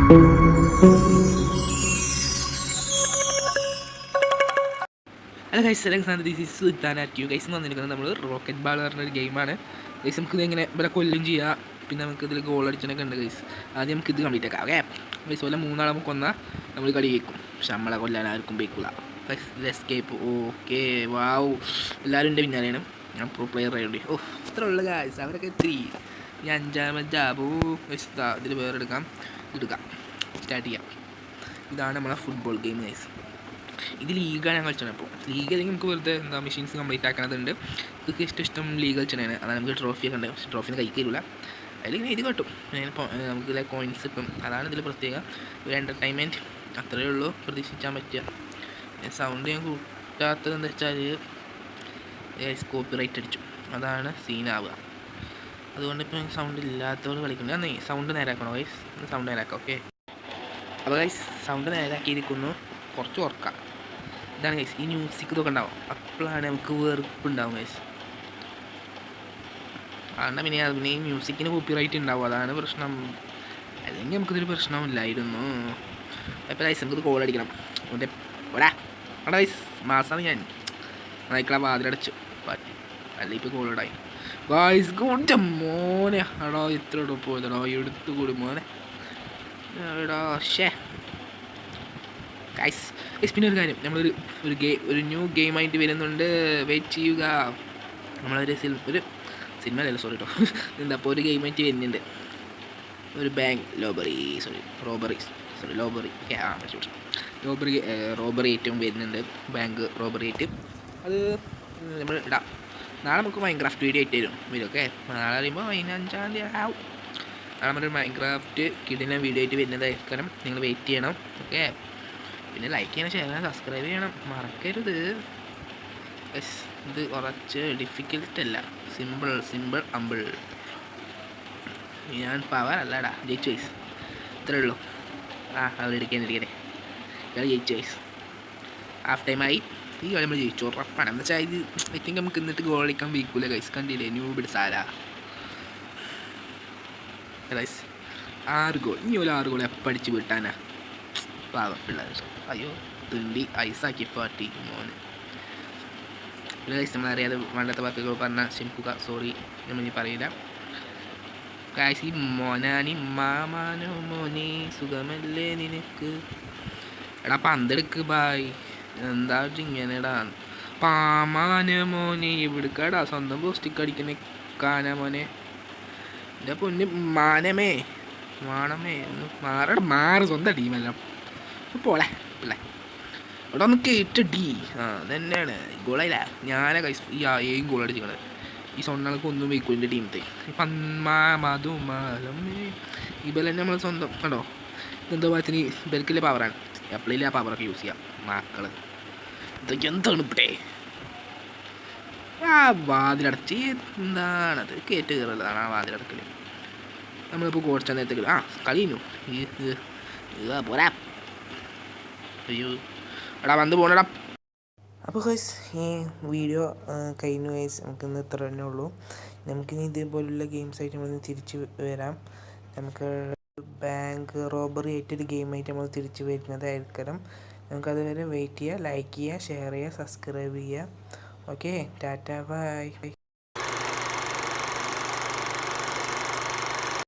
Hello guys, Alexander this is Sultan at you. Guys എന്ന് വന്നിരിക്കുന്നത് നമ്മൾ റോക്കറ്റ് ബാൾ പറഞ്ഞൊരു ഗെയിമാണ്. ഗൈസ് നമുക്കിത് എങ്ങനെ ഇവിടെ കൊല്ലും ചെയ്യാം, പിന്നെ നമുക്ക് ഇതിൽ ഗോൾ അടിച്ചൊക്കെ ഉണ്ട്. ഗൈസ് ആദ്യം നമുക്ക് ഇത് കംപ്ലീറ്റ് ആക്കാം. ഓക്കെ ഗൈസ്, പോലെ മൂന്നാളെ നമുക്ക് കൊന്നാൽ നമ്മൾ കളി കേൾക്കും, പക്ഷെ നമ്മളെ കൊല്ലാൻ ആർക്കും ബേക്കില്ല. എസ്കേപ്പ്. ഓക്കെ, വാവ്, എല്ലാവരും എൻ്റെ പിന്നാലെയാണ്. ഞാൻ പ്രോ പ്ലെയർ ആയിട്ട്. ഓ ഇത്ര ഉള്ള ഗൈസ്, അവരൊക്കെ എത്തി. ഈ അഞ്ചാമത് ജാബു. ഗൈസ് ഇതിൽ വേറെ എടുക്കാം, സ്റ്റാർട്ട് ചെയ്യാം. ഇതാണ് നമ്മളെ ഫുട്ബോൾ ഗെയിം ഗൈസ്. ഇത് ലീഗാണ് ഞാൻ കളിച്ചത്. അപ്പോൾ ലീഗ് അല്ലെങ്കിൽ നമുക്ക് വെറുതെ എന്താ മെഷീൻസ് കംപ്ലീറ്റ് ആക്കണതുണ്ട്. ഇതൊക്കെ ഇഷ്ടം ലീഗ് കളിച്ചാണ്. അതാണ് നമുക്ക് ട്രോഫിയൊക്കെ ഉണ്ട്, പക്ഷേ ട്രോഫിന് കൈ കയറില്ല. അതിലിങ്ങനെ ഇത് കിട്ടും, നമുക്ക് ഇതിലെ കോയിൻസ് കിട്ടും. അതാണ് ഇതിൽ പ്രത്യേക ഒരു എൻ്റർടൈൻമെൻറ്റ്. അത്രയേ ഉള്ളൂ പ്രതീക്ഷിക്കാൻ പറ്റുക. സൗണ്ട് ഞാൻ കൂട്ടാത്തത് എന്താ വെച്ചാൽ കോപ്പി റൈറ്റ് അടിച്ചു, അതാണ് സീനാവുക. അതുകൊണ്ട് ഇപ്പോൾ സൗണ്ട് ഇല്ലാത്തവർ കളിക്കുന്നത്. ഞാൻ സൗണ്ട് നേരാക്കണോ ഗൈസ്? സൗണ്ട് നേരാക്കാം. ഓക്കെ, അപ്പോൾ ഗൈസ് സൗണ്ട് നേരാക്കിയിരിക്കുന്നു. കുറച്ച് ഉറക്കാം. ഇതാണ് ഗൈസ്, ഈ മ്യൂസിക് ഇതൊക്കെ ഉണ്ടാവും, അപ്പോഴാണ് നമുക്ക് വെറുപ്പുണ്ടാവും ഗൈസ്. അതുകൊണ്ട് പിന്നെ ഈ മ്യൂസിക്കിന് കോപ്പിറൈറ്റ് ഉണ്ടാവും, അതാണ് പ്രശ്നം. അല്ലെങ്കിൽ നമുക്കിതൊരു പ്രശ്നമില്ലായിരുന്നു. അപ്പോൾ ഗൈസ് നമുക്കിത് കോൾ അടിക്കണം. മറ്റേ ഒരാ അവിടെ ഗൈസ് മാസമാണ് ഞാൻ നയിക്കള വാതിലടച്ചു, അല്ല ഇപ്പോൾ കോൾ ഇടായി ഗൈസ്. ഗുഡ് മോനെ, എടാ ഇത്ര ഇടോ പോയതടോ, എടുത്തു കൂടി മോനെ എടാ. ഷേ ഗൈസ്, പിന്നെ ഒരു കാര്യം, നമ്മളൊരു ഒരു ന്യൂ ഗെയിമായിട്ട് വരുന്നുണ്ട്, വെയിറ്റ് ചെയ്യുക. നമ്മളൊരു സിനിമ അല്ലല്ലോ, സോറി കേട്ടോ, എന്താ അപ്പോൾ ഒരു ഗെയിമായിട്ട് വരുന്നുണ്ട്. ഒരു ബാങ്ക് റോബറി ഏറ്റവും വരുന്നുണ്ട്, ബാങ്ക് റോബറി ആയിട്ട്. അത് നമ്മൾ ഇടാം. നാളെ നമുക്ക് മൈൻക്രാഫ്റ്റ് വീഡിയോ ആയിട്ട് വരും. ഓക്കെ, നാളെ അറിയുമ്പോൾ 15-ാം തീയതി ആവും. നാളെ നമ്മുടെ മൈൻക്രാഫ്റ്റ് കിടിലൻ വീഡിയോ ആയിട്ട് വരുന്നതായിരിക്കണം. നിങ്ങൾ വെയിറ്റ് ചെയ്യണം. ഓക്കെ, പിന്നെ ലൈക്ക് ചെയ്യണം, ഷെയർ ചെയ്യണം, സബ്സ്ക്രൈബ് ചെയ്യണം, മറക്കരുത്. ഇത് കുറച്ച് ഡിഫിക്കൽട്ട് അല്ല, സിമ്പിൾ അമ്പിൾ. ഞാൻ പവർ അല്ലടാ, ജയിച്ചു വയസ്സ്, ഇത്രേ ഉള്ളൂ. അവിടെ ഇരിക്കണേ കളി ജയിച്ചു വയസ്സ്. ഹാഫ് ടൈമായി. ഈ കളി നമ്മൾ ജയിച്ചു ഉറപ്പാണ്. എന്ന് വെച്ചാൽ ഇത് ഐ തിങ്ക് നമുക്ക് എന്നിട്ട് ഗോൾ അടിക്കാൻ വീക്കൂല ഗൈസ്. കണ്ടില്ലേ, ന്യൂബിഡ് സാരാ ഗൈസ്. 6 ഗോൾ, ഇനി ഒരു 6 ഗോൾ എപ്പോൾ അടിച്ച് വിട്ടാനാ പാവം പിള്ളേർ. അയ്യോ തിണ്ടി ഐസാക്കി പാട്ടി മോന്. പിന്നെ ഗൈസ് നമ്മളറിയാതെ വേണ്ടാത്ത വാക്കുകൾ പറഞ്ഞാൽ ക്ഷമിക്കുക, സോറി, നമ്മൾ ഇനി പറയില്ല ഗൈസ്. ഈ മോനാനി മാമാനോ മോനെ സുഖമല്ലേ നിനക്ക്, എടാ പന്തെടുക്ക് ബായ്, എന്താ ഇങ്ങനെടാ പാമാന മോനെ, ഇവിടുക്കാടാ സ്വന്തം പോസ്റ്റിക്ക് അടിക്കുന്ന കാന മോനെ. എൻ്റെ പൊന്ന് മാനമേ മാറ് സ്വന്തം ടീമല്ല പോളെ പിള്ളേ. ഇവിടെ ഒന്ന് കേട്ടടി. തന്നെയാണ് ഗോളായില്ല. ഞാനാ കൈ ഈ 7 ഗോൾ അടിച്ചിരിക്കണത്. ഈ സ്വണ്ണങ്ങൾക്ക് ഒന്നും വയ്ക്കും എൻ്റെ ടീമത്തെ. ഇബൽ തന്നെ നമ്മൾ സ്വന്തം കണ്ടോ. ഇതെന്തോ ഭാഗത്തിന് ഇബൽക്കില്ല പവറാണ്, എപ്പോഴില്ല ആ പവറൊക്കെ യൂസ് ചെയ്യാം മക്കള്. ഇതൊക്കെ എന്താണ് ഇവിടെ വാതിലടച്ച് എന്താണത്? കയറ്റ് കയറുള്ളതാണ് ആ വാതിലടക്കൽ. നമ്മളിപ്പോൾ കുറച്ച നേരത്തേക്ക് കളിയുന്നു. പോരാ, അയ്യോ എടാ വന്ന് പോണടാ. അപ്പോൾ ഗൈസ് ഈ വീഡിയോ കഴിഞ്ഞു ഗൈസ്. നമുക്കിന്ന് ഇത്ര തന്നെ ഉള്ളൂ. നമുക്കിനി ഇതേപോലുള്ള ഗെയിംസ് ആയിട്ട് നമ്മൾ തിരിച്ച് വരാം. നമുക്ക് ബാങ്ക് റോബറി ആയിട്ടൊരു ഗെയിമായിട്ട് നമ്മൾ തിരിച്ച് വരുന്നതായിരിക്കണം. നമുക്കതുവരെ വെയിറ്റ് ചെയ്യുക, ലൈക്ക് ചെയ്യുക, ഷെയർ ചെയ്യുക, സബ്സ്ക്രൈബ് ചെയ്യുക. Okay, Tata by.